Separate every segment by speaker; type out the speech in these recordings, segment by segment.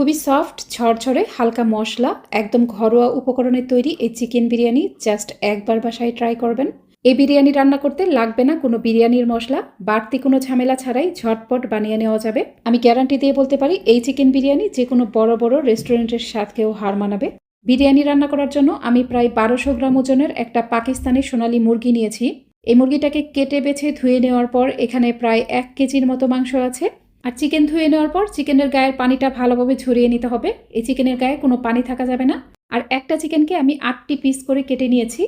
Speaker 1: খুবই সফট, ঝরঝরে, হালকা মশলা, একদম ঘরোয়া উপকরণে তৈরি এই চিকেন বিরিয়ানি জাস্ট একবার বাসায় ট্রাই করবেন। এই বিরিয়ানি রান্না করতে লাগবে না কোনো বিরিয়ানির মশলা, বাড়তি কোনো ঝামেলা ছাড়াই ঝটপট বানিয়ে নেওয়া যাবে। আমি গ্যারান্টি দিয়ে বলতে পারি এই চিকেন বিরিয়ানি যে কোনো বড় বড় রেস্টুরেন্টের স্বাদকেও হার মানাবে। বিরিয়ানি রান্না করার জন্য আমি প্রায় 1200 গ্রাম ওজনের একটা পাকিস্তানি সোনালী মুরগি নিয়েছি। এই মুরগিটাকে কেটে বেছে ধুয়ে নেওয়ার পর এখানে প্রায় 1 কেজির মতো মাংস আছে। আর চিকেন ধুয়ে নেওয়ার পর চিকেনের গায়ের পানিটা ভালোভাবে ঝরিয়ে নিতে হবে। এই চিকেনের গায়ে কোনো পানি থাকা যাবে না। আর একটা চিকেনকে আমি 8টি পিস করে কেটে নিয়েছি।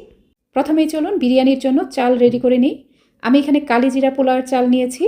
Speaker 1: প্রথমেই চলুন বিরিয়ানির জন্য চাল রেডি করে নিই। আমি এখানে কালিজিরা পোলাওয়ের চাল নিয়েছি।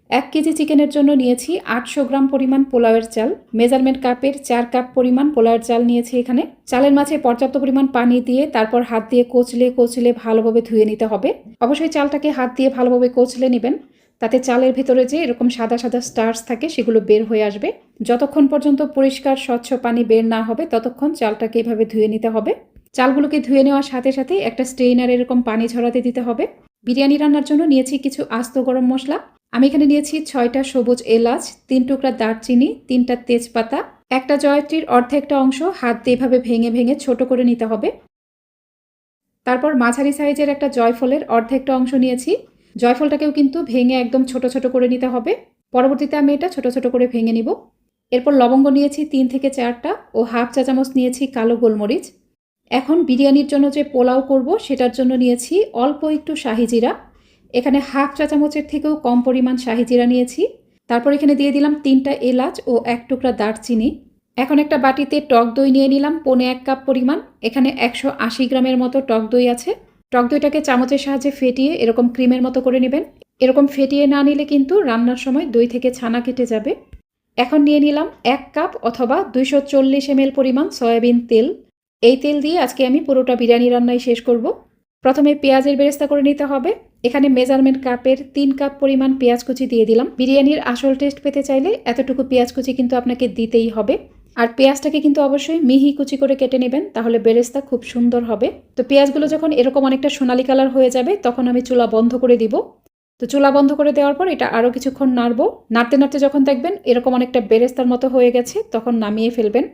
Speaker 1: 1 কেজি চিকেনের জন্য নিয়েছি 800 গ্রাম পরিমাণ পোলাওয়ের চাল। মেজারমেন্ট কাপের 4 কাপ পরিমাণ পোলাওয়ের চাল নিয়েছি এখানে। চালের মাঝে পর্যাপ্ত পরিমাণ পানি দিয়ে তারপর হাত দিয়ে কচলে কচলে ভালোভাবে ধুয়ে নিতে হবে। অবশ্যই চালটাকে হাত দিয়ে ভালোভাবে কচলে নেবেন, তাতে চালের ভিতরে যে এরকম সাদা সাদা স্টার্চ থাকে সেগুলো বের হয়ে আসবে। যতক্ষণ পর্যন্ত পরিষ্কার স্বচ্ছ পানি বের না হবে ততক্ষণ চালটাকে এভাবে ধুয়ে নিতে হবে। চালগুলোকে ধুয়ে নেওয়ার সাথে সাথে একটা স্ট্রেইনার এরকম পানি ঝরাতে দিতে হবে। বিরিয়ানি রান্নার জন্য নিয়েছি কিছু আস্ত গরম মশলা। আমি এখানে নিয়েছি 6টা সবুজ এলাচ, 3 টুকরা দারচিনি, 3টা তেজপাতা, একটা জয়ত্রীর অর্ধেকটা অংশ হাত দিয়ে এভাবে ভেঙে ভেঙে ছোট করে নিতে হবে। তারপর মাঝারি সাইজের একটা জয়ফলের অর্ধেকটা অংশ নিয়েছি। জয়ফলটাকেও কিন্তু ভেঙে একদম ছোট ছোট করে নিতে হবে। পরবর্তীতে আমি এটা ছোট ছোট করে ভেঙে নিব। এরপর লবঙ্গ নিয়েছি 3 থেকে 4টা ও হাফ চা চামচ নিয়েছি কালো গোলমরিচ। এখন বিরিয়ানির জন্য যে পোলাও করব সেটার জন্য নিয়েছি অল্প একটু শাহি জিরা। এখানে হাফ চা চামচের থেকেও কম পরিমাণ শাহি জিরা নিয়েছি। তারপর এখানে দিয়ে দিলাম 3টা এলাচ ও 1 টুকরা দারচিনি। এখন একটা বাটিতে টক দই নিয়ে নিলাম 1.25 কাপ পরিমাণ। এখানে 180 গ্রামের মতো টক দই আছে। টক দইটাকে চামচের সাহায্যে ফেটিয়ে এরকম ক্রিমের মতো করে নেবেন। এরকম ফেটিয়ে না নিলে কিন্তু রান্নার সময় দই থেকে ছানা কেটে যাবে। এখন নিয়ে নিলাম 1 কাপ অথবা 240 ml পরিমাণ সয়াবিন তেল। এই তেল দিয়ে আজকে আমি পুরোটা বিরিয়ানি রান্নাই শেষ করব। প্রথমে পেঁয়াজের বেরেস্তা করে নিতে হবে। এখানে মেজারমেন্ট কাপের 3 কাপ পরিমাণ পেঁয়াজ কুচি দিয়ে দিলাম। বিরিয়ানির আসল টেস্ট পেতে চাইলে এতটুকু পেঁয়াজ কুচি কিন্তু আপনাকে দিতেই হবে। আর পেঁয়াজটাকে কিন্তু অবশ্যই মিহি কুচি করে কেটে নেবেন, তাহলে বেরেস্তা খুব সুন্দর হবে। তো পেঁয়াজগুলো যখন এরকম অনেকটা সোনালি কালার হয়ে যাবে তখন আমি চুলা বন্ধ করে দিব। তো চুলা বন্ধ করে দেওয়ার পর এটা আরও কিছুক্ষণ নাড়বো। নাড়তে নাড়তে যখন দেখবেন এরকম অনেকটা বেরেস্তার মতো হয়ে গেছে তখন নামিয়ে ফেলবেন।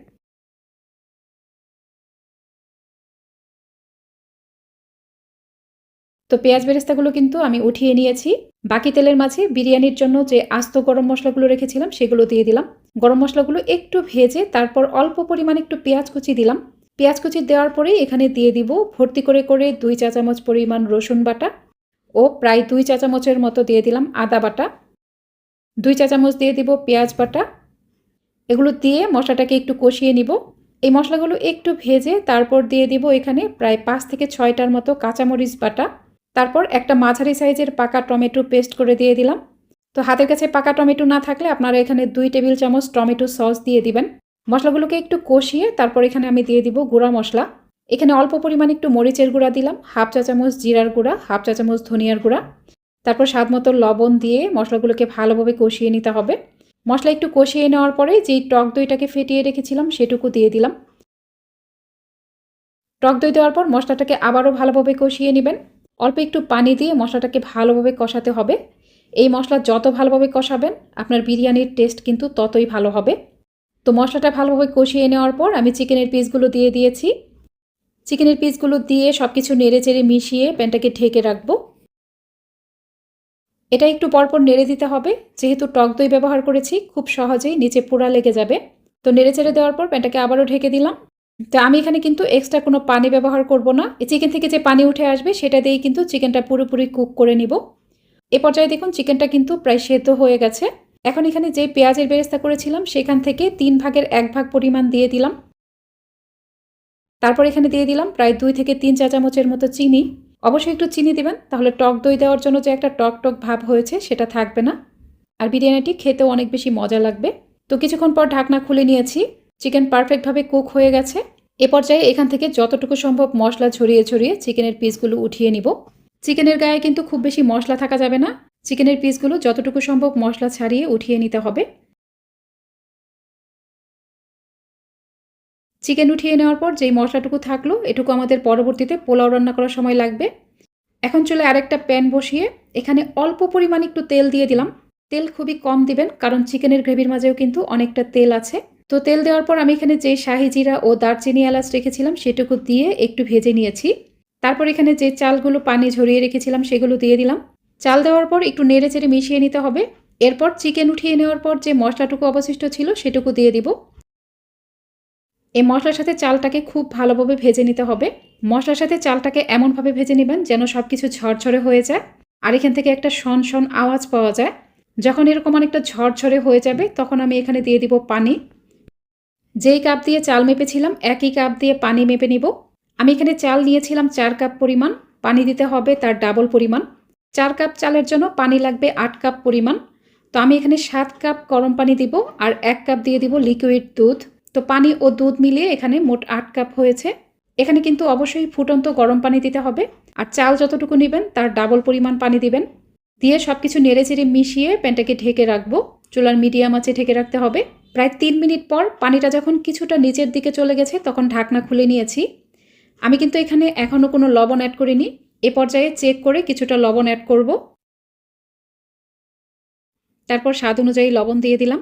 Speaker 1: তো পেঁয়াজ বেরেস্তাগুলো কিন্তু আমি উঠিয়ে নিয়েছি। বাকি তেলের মাঝে বিরিয়ানির জন্য যে আস্ত গরম মশলাগুলো রেখেছিলাম সেগুলো দিয়ে দিলাম। গরম মশলাগুলো একটু ভেজে তারপর অল্প পরিমাণে একটু পেঁয়াজ কুচি দিলাম। পেঁয়াজ কুচি দেওয়ার পরেই এখানে দিয়ে দিব ভর্তি করে করে 2 চা চামচ পরিমাণ রসুন বাটা ও প্রায় 2 চা চামচের মতো দিয়ে দিলাম আদা বাটা। 2 চা চামচ দিয়ে দিব পেঁয়াজ বাটা। এগুলো দিয়ে মশলাটাকে একটু কষিয়ে নিব। এই মশলাগুলো একটু ভেজে তারপর দিয়ে দিব এখানে প্রায় 5 থেকে 6টার মতো কাঁচামরিচ বাটা। তারপর একটা মাঝারি সাইজের পাকা টমেটো পেস্ট করে দিয়ে দিলাম। তো হাতের কাছে পাকা টমেটো না থাকলে আপনারা এখানে 2 টেবিল চামচ টমেটো সস দিয়ে দিবেন। মশলাগুলোকে একটু কষিয়ে তারপর এখানে আমি দিয়ে দিব গুঁড়া মশলা। এখানে অল্প পরিমাণ একটু মরিচের গুঁড়া দিলাম, হাফ চা চামচ জিরার গুঁড়া, হাফ চা চামচ ধনিয়ার গুঁড়া। তারপর স্বাদ মতো লবণ দিয়ে মশলাগুলোকে ভালোভাবে কষিয়ে নিতে হবে। মশলা একটু কষিয়ে নেওয়ার পরে যেই টক দইটাকে ফেটিয়ে রেখেছিলাম সেটুকু দিয়ে দিলাম। টক দই দেওয়ার পর মশলাটাকে আবারও ভালোভাবে কষিয়ে নেবেন। অল্প একটু পানি দিয়ে মশলাটাকে ভালোভাবে কষাতে হবে। এই মশলা যত ভালোভাবে কষাবেন আপনার বিরিয়ানির টেস্ট কিন্তু ততই ভালো হবে। তো মশলাটা ভালোভাবে কষিয়ে নেওয়ার পর আমি চিকেনের পিসগুলো দিয়ে দিয়েছি। চিকেনের পিসগুলো দিয়ে সব কিছু নেড়ে চেড়ে মিশিয়ে প্যানটাকে ঢেকে রাখবো। এটা একটু পরপর নেড়ে দিতে হবে, যেহেতু টক দই ব্যবহার করেছি খুব সহজেই নিচে পোড়া লেগে যাবে। তো নেড়ে চেড়ে দেওয়ার পর প্যানটাকে আবারও ঢেকে দিলাম। তো আমি এখানে কিন্তু এক্সট্রা কোনো পানি ব্যবহার করব না। এই চিকেন থেকে যে পানি উঠে আসবে সেটা দিয়েই কিন্তু চিকেনটা পুরোপুরি কুক করে নিব। এ পর্যায়ে দেখুন চিকেনটা কিন্তু প্রায় সেদ্ধ হয়ে গেছে। এখন এখানে যে পেঁয়াজের বেরেস্তা করেছিলাম সেখান থেকে 3 ভাগের 1 ভাগ পরিমাণ দিয়ে দিলাম। তারপর এখানে দিয়ে দিলাম প্রায় 2 থেকে 3 চা চামচের মতো চিনি। অবশ্যই একটু চিনি দিবেন, তাহলে টক দই দেওয়ার জন্য যে একটা টক টক ভাব হয়েছে সেটা থাকবে না। আর বিরিয়ানিটি খেতেও অনেক বেশি মজা লাগবে। তো কিছুক্ষণ পর ঢাকনা খুলে নিয়েছি। চিকেন পারফেক্টভাবে কুক হয়ে গেছে। এ পর্যায়ে এখান থেকে যতটুকু সম্ভব মশলা ছড়িয়ে ছড়িয়ে চিকেনের পিসগুলো উঠিয়ে নিব। চিকেনের গায়ে কিন্তু খুব বেশি মশলা থাকা যাবে না। চিকেনের পিসগুলো যতটুকু সম্ভব মশলা ছাড়িয়ে উঠিয়ে নিতে হবে। চিকেন উঠিয়ে নেওয়ার পর যেই মশলাটুকু থাকলো এটুকু আমাদের পরবর্তীতে পোলাও রান্না করার সময় লাগবে। এখন চলে আরেকটা প্যান বসিয়ে এখানে অল্প পরিমাণ একটু তেল দিয়ে দিলাম। তেল খুবই কম দিবেন, কারণ চিকেনের গ্রেভির মাঝেও কিন্তু অনেকটা তেল আছে। তো তেল দেওয়ার পর আমি এখানে যে শাহি জিরা ও দারচিনি এলাচ রেখেছিলাম সেটুকু দিয়ে একটু ভেজে নিয়েছি। তারপর এখানে যে চালগুলো পানি ঝরিয়ে রেখেছিলাম সেগুলো দিয়ে দিলাম। চাল দেওয়ার পর একটু নেড়েচেড়ে মিশিয়ে নিতে হবে। এরপর চিকেন উঠিয়ে নেওয়ার পর যে মশলাটুকু অবশিষ্ট ছিল সেটুকু দিয়ে দিব। এই মশলার সাথে চালটাকে খুব ভালোভাবে ভেজে নিতে হবে। মশলার সাথে চালটাকে এমনভাবে ভেজে নেবেন যেন সব কিছু ঝরঝরে হয়ে যায় আর এখান থেকে একটা শন শন আওয়াজ পাওয়া যায়। যখন এরকম অনেকটা ঝরঝরে হয়ে যাবে তখন আমি এখানে দিয়ে দিব পানি। যেই কাপ দিয়ে চাল মেপেছিলাম একই কাপ দিয়ে পানি মেপে নিব। আমি এখানে চাল নিয়েছিলাম 4 কাপ পরিমাণ, পানি দিতে হবে তার ডাবল পরিমাণ। 4 কাপ চালের জন্য পানি লাগবে 8 কাপ পরিমাণ। তো আমি এখানে 7 কাপ গরম পানি দিব আর 1 কাপ দিয়ে দিব লিকুইড দুধ। তো পানি ও দুধ মিলিয়ে এখানে মোট 8 কাপ হয়েছে। এখানে কিন্তু অবশ্যই ফুটন্ত গরম পানি দিতে হবে আর চাল যতটুকু নেবেন তার ডাবল পরিমাণ পানি দিবেন। দিয়ে সব কিছু নেড়েচেড়ে মিশিয়ে প্যানটাকে ঢেকে রাখবো। চুলার মিডিয়াম আঁচে ঢেকে রাখতে হবে। প্রায় 3 মিনিট পর পানিটা যখন কিছুটা নিচের দিকে চলে গেছে তখন ঢাকনা খুলে নিয়েছি। আমি কিন্তু এখানে এখনও কোনো লবণ অ্যাড করিনি। এ পর্যায়ে চেক করে কিছুটা লবণ অ্যাড করব। তারপর স্বাদ অনুযায়ী লবণ দিয়ে দিলাম।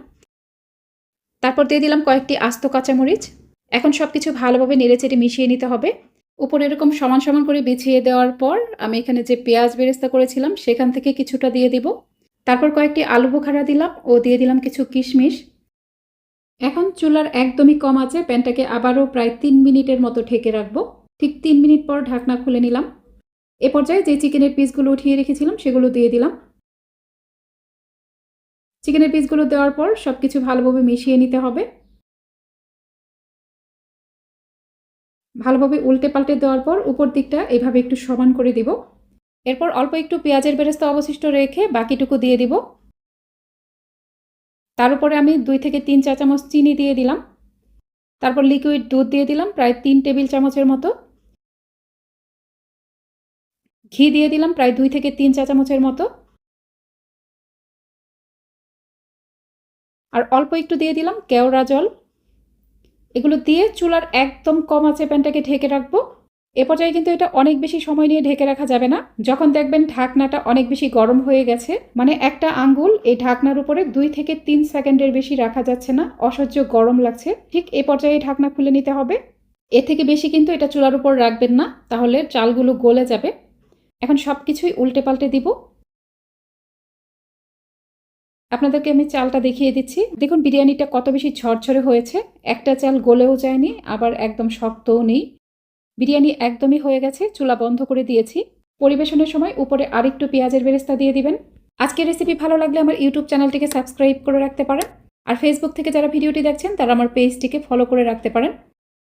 Speaker 1: তারপর দিয়ে দিলাম কয়েকটি আস্ত কাঁচামরিচ। এখন সব কিছু ভালোভাবে নেড়েচেড়ে মিশিয়ে নিতে হবে। উপরে এরকম সমান সমান করে বিছিয়ে দেওয়ার পর আমি এখানে যে পেঁয়াজ বেরেস্তা করেছিলাম সেখান থেকে কিছুটা দিয়ে দিব। তারপর কয়েকটি আলু বোখারা দিলাম ও দিয়ে দিলাম কিছু কিশমিশ। এখন চুলার একদমই কম আঁচে প্যানটাকে আবারও প্রায় 3 মিনিটের মতো ঢেকে রাখবো। ঠিক 3 মিনিট পর ঢাকনা খুলে নিলাম। এ পর্যায়ে যে চিকেনের পিসগুলো উঠিয়ে রেখেছিলাম সেগুলো দিয়ে দিলাম। চিকেনের পিসগুলো দেওয়ার পর সবকিছু ভালোভাবে মিশিয়ে নিতে হবে। ভালোভাবে উল্টে পাল্টে দেওয়ার পর উপর দিকটা এভাবে একটু সমান করে দিব। এরপর অল্প একটু পেঁয়াজের বেরেস্তা অবশিষ্ট রেখে বাকিটুকু দিয়ে দিব। তার উপরে আমি 2 থেকে 3 চা চামচ চিনি দিয়ে দিলাম। তারপর লিকুইড দুধ দিয়ে দিলাম প্রায় 3 টেবিল চামচের মতো। ঘি দিয়ে দিলাম প্রায় 2 থেকে 3 চা চামচের মতো। আর অল্প একটু দিয়ে দিলাম কেওড়া জল। এগুলো দিয়ে চুলার একদম কম আঁচে প্যানটাকে ঢেকে রাখবো। এ পর্যায়ে কিন্তু এটা অনেক বেশি সময় নিয়ে ঢেকে রাখা যাবে না। যখন দেখবেন ঢাকনাটা অনেক বেশি গরম হয়ে গেছে, মানে একটা আঙ্গুল এই ঢাকনার উপরে 2 থেকে 3 সেকেন্ডের বেশি রাখা যাচ্ছে না, অসহ্য গরম লাগছে, ঠিক এ পর্যায়ে ঢাকনা খুলে নিতে হবে। এর থেকে বেশি কিন্তু এটা চুলার উপর রাখবেন না, তাহলে চালগুলো গলে যাবে। এখন সব কিছুই উল্টে পাল্টে দিব। আপনাদেরকে আমি চালটা দেখিয়ে দিচ্ছি। দেখুন বিরিয়ানিটা কত বেশি ঝরঝরে হয়েছে। একটা চাল গলেও যায়নি, আবার একদম শক্তও নেই। বিরিয়ানি একদমই হয়ে গেছে। চুলা বন্ধ করে দিয়েছি। পরিবেশনের সময় উপরে আরেকটু পেঁয়াজের বেরেস্তা দিয়ে দিবেন। আজকের রেসিপি ভালো লাগলে আমার ইউটিউব চ্যানেলটিকে সাবস্ক্রাইব করে রাখতে পারেন। আর ফেসবুক থেকে যারা ভিডিওটি দেখছেন তারা আমার পেজটিকে ফলো করে রাখতে পারেন।